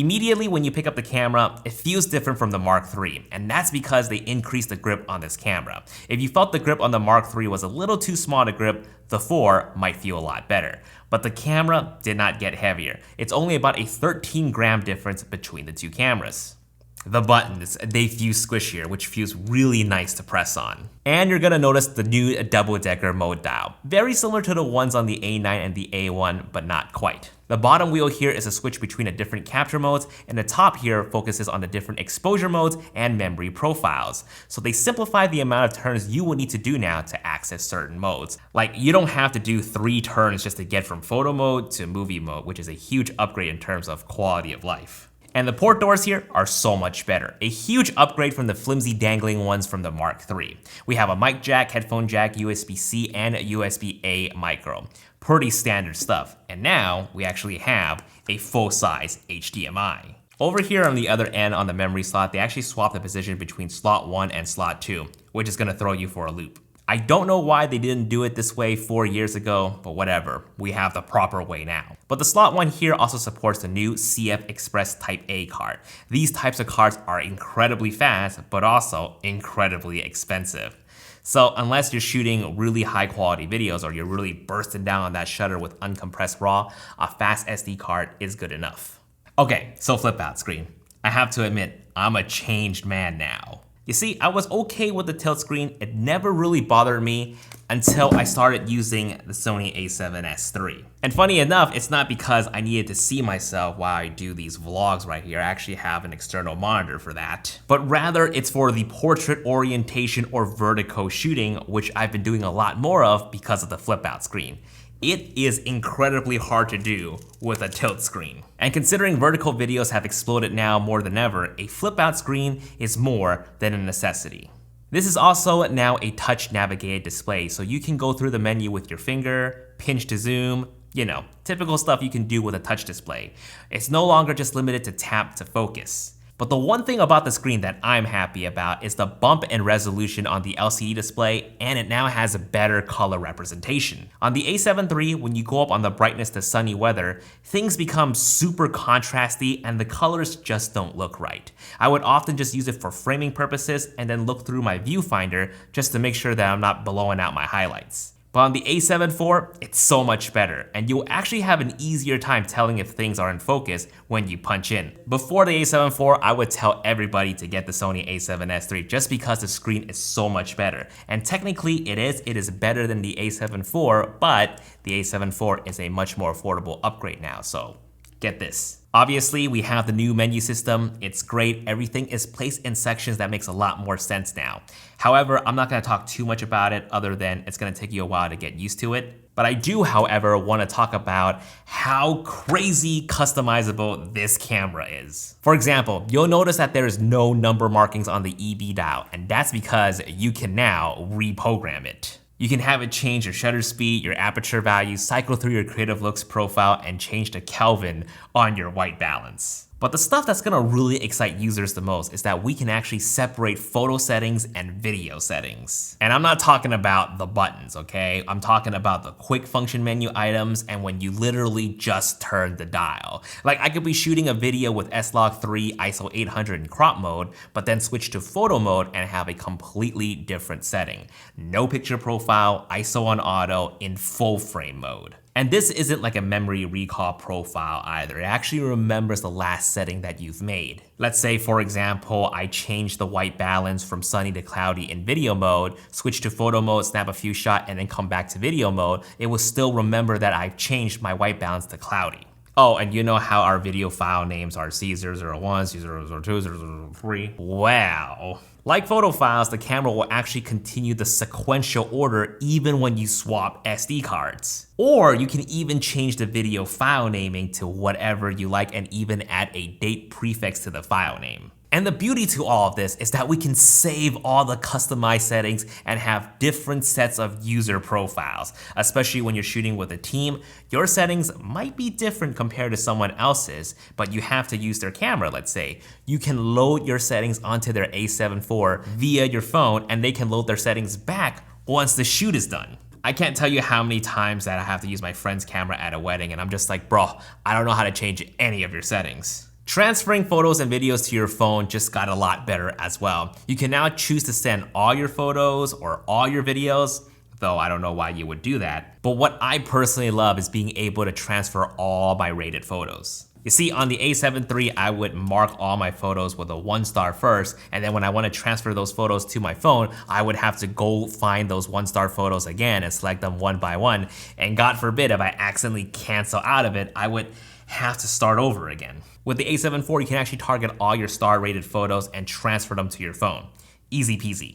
Immediately when you pick up the camera, it feels different from the Mark III, and that's because they increased the grip on this camera. If you felt the grip on the Mark III was a little too small to grip, the 4 might feel a lot better. But the camera did not get heavier. It's only about a 13-gram difference between the two cameras. The buttons, they feel squishier, which feels really nice to press on. And you're gonna notice the new double-decker mode dial. Very similar to the ones on the A9 and the A1, but not quite. The bottom wheel here is a switch between the different capture modes, and the top here focuses on the different exposure modes and memory profiles. So they simplify the amount of turns you will need to do now to access certain modes. Like, you don't have to do 3 turns just to get from photo mode to movie mode, which is a huge upgrade in terms of quality of life. And the port doors here are so much better. A huge upgrade from the flimsy dangling ones from the Mark III. We have a mic jack, headphone jack, USB-C, and a USB-A micro. Pretty standard stuff. And now we actually have a full-size HDMI. Over here on the other end on the memory slot, they actually swapped the position between slot 1 and slot 2, which is gonna throw you for a loop. I don't know why they didn't do it this way 4 years ago, but whatever, we have the proper way now. But the slot 1 here also supports the new CF Express Type A card. These types of cards are incredibly fast, but also incredibly expensive. So unless you're shooting really high quality videos or you're really bursting down on that shutter with uncompressed RAW, a fast SD card is good enough. Okay, so flip out screen. I have to admit, I'm a changed man now. You see, I was okay with the tilt screen. It never really bothered me until I started using the Sony a7III. And funny enough, it's not because I needed to see myself while I do these vlogs right here. I actually have an external monitor for that. But rather, it's for the portrait orientation or vertical shooting, which I've been doing a lot more of because of the flip out screen. It is incredibly hard to do with a tilt screen. And considering vertical videos have exploded now more than ever, a flip out screen is more than a necessity. This is also now a touch navigated display, so you can go through the menu with your finger, pinch to zoom, you know, typical stuff you can do with a touch display. It's no longer just limited to tap to focus. But the one thing about the screen that I'm happy about is the bump in resolution on the LCD display, and it now has a better color representation. On the a7 III, when you go up on the brightness to sunny weather, things become super contrasty and the colors just don't look right. I would often just use it for framing purposes and then look through my viewfinder just to make sure that I'm not blowing out my highlights. But on the a7 IV, it's so much better, and you'll actually have an easier time telling if things are in focus when you punch in. Before the a7 IV, I would tell everybody to get the Sony a7S III just because the screen is so much better. And technically it is better than the a7 IV, but the a7 IV is a much more affordable upgrade now, so get this. Obviously, we have the new menu system. It's great. Everything is placed in sections that makes a lot more sense now. However, I'm not gonna talk too much about it other than it's gonna take you a while to get used to it. But I do, however, wanna talk about how crazy customizable this camera is. For example, you'll notice that there is no number markings on the EB dial, and that's because you can now reprogram it. You can have it change your shutter speed, your aperture value, cycle through your creative looks profile, and change to Kelvin on your white balance. But the stuff that's gonna really excite users the most is that we can actually separate photo settings and video settings. And I'm not talking about the buttons, okay? I'm talking about the quick function menu items and when you literally just turn the dial. Like, I could be shooting a video with S-Log3 ISO 800 in crop mode, but then switch to photo mode and have a completely different setting. No picture profile, ISO on auto, in full frame mode. And this isn't like a memory recall profile either. It actually remembers the last setting that you've made. Let's say, for example, I changed the white balance from sunny to cloudy in video mode, switch to photo mode, snap a few shots, and then come back to video mode. It will still remember that I've changed my white balance to cloudy. Oh, and you know how our video file names are C001, C002, C003? Wow. Like photo files, the camera will actually continue the sequential order even when you swap SD cards. Or you can even change the video file naming to whatever you like and even add a date prefix to the file name. And the beauty to all of this is that we can save all the customized settings and have different sets of user profiles. Especially when you're shooting with a team, your settings might be different compared to someone else's, but you have to use their camera, let's say. You can load your settings onto their a7 IV via your phone, and they can load their settings back once the shoot is done. I can't tell you how many times that I have to use my friend's camera at a wedding and I'm just like, bro, I don't know how to change any of your settings. Transferring photos and videos to your phone just got a lot better as well. You can now choose to send all your photos or all your videos, though I don't know why you would do that. But what I personally love is being able to transfer all my rated photos. You see, on the a7 III, I would mark all my photos with a 1-star first, and then when I want to transfer those photos to my phone, I would have to go find those 1-star photos again and select them one by one. And God forbid, if I accidentally cancel out of it, I would have to start over again. With the a7 IV, you can actually target all your star rated photos and transfer them to your phone. Easy peasy.